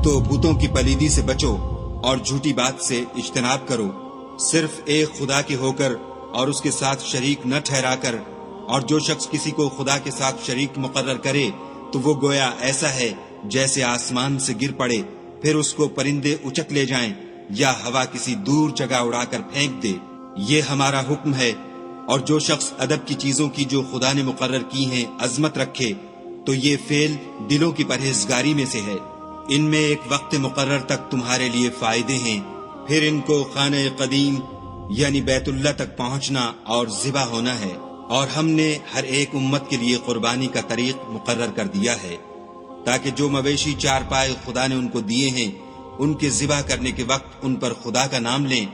تو بتوں کی پلیدی سے بچو اور جھوٹی بات سے اجتناب کرو، صرف ایک خدا کے ہو کر اور اس کے ساتھ شریک نہ ٹھہرا کر، اور جو شخص کسی کو خدا کے ساتھ شریک مقرر کرے تو وہ گویا ایسا ہے جیسے آسمان سے گر پڑے، پھر اس کو پرندے اچک لے جائیں یا ہوا کسی دور جگہ اڑا کر پھینک دے۔ یہ ہمارا حکم ہے، اور جو شخص ادب کی چیزوں کی جو خدا نے مقرر کی ہیں عظمت رکھے تو یہ فعل دلوں کی پرہیزگاری میں سے ہے۔ ان میں ایک وقت مقرر تک تمہارے لیے فائدے ہیں، پھر ان کو خانہ قدیم یعنی بیت اللہ تک پہنچنا اور ذبح ہونا ہے، اور ہم نے ہر ایک امت کے لیے قربانی کا طریق مقرر کر دیا ہے، تاکہ جو مویشی چار پائے خدا نے ان کو دیے ہیں ان کے ذبح کرنے کے وقت ان پر خدا کا نام لیں۔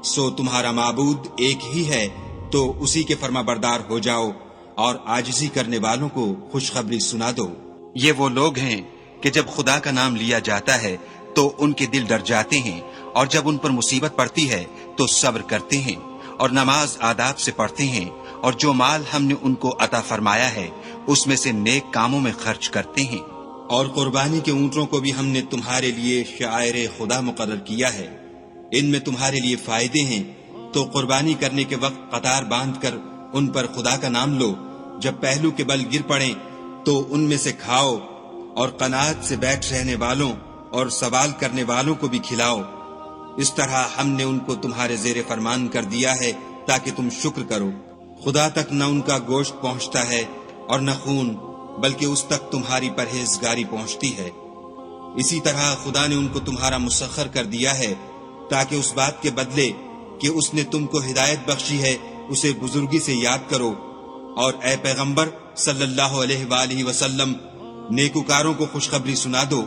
سو تمہارا معبود ایک ہی ہے، تو اسی کے فرما بردار ہو جاؤ اور عاجزی کرنے والوں کو خوشخبری سنا دو۔ یہ وہ لوگ ہیں کہ جب خدا کا نام لیا جاتا ہے تو ان کے دل ڈر جاتے ہیں، اور جب ان پر مصیبت پڑتی ہے تو صبر کرتے ہیں اور نماز آداب سے پڑھتے ہیں، اور جو مال ہم نے ان کو عطا فرمایا ہے اس میں سے نیک کاموں میں خرچ کرتے ہیں۔ اور قربانی کے اونٹوں کو بھی ہم نے تمہارے لیے شعائر خدا مقرر کیا ہے، ان میں تمہارے لیے فائدے ہیں، تو قربانی کرنے کے وقت قطار باندھ کر ان پر خدا کا نام لو، جب پہلو کے بل گر پڑیں تو ان میں سے کھاؤ، اور قناعت سے بیٹھ رہنے والوں اور سوال کرنے والوں کو بھی کھلاؤ۔ اس طرح ہم نے ان کو تمہارے زیر فرمان کر دیا ہے تاکہ تم شکر کرو۔ خدا تک نہ ان کا گوشت پہنچتا ہے اور نہ خون، بلکہ اس تک تمہاری پرہیزگاری پہنچتی ہے۔ اسی طرح خدا نے ان کو تمہارا مسخر کر دیا ہے تاکہ اس بات کے بدلے کہ اس نے تم کو ہدایت بخشی ہے اسے بزرگی سے یاد کرو، اور اے پیغمبر صلی اللہ علیہ وآلہ وسلم نیکوکاروں کو خوشخبری سنا دو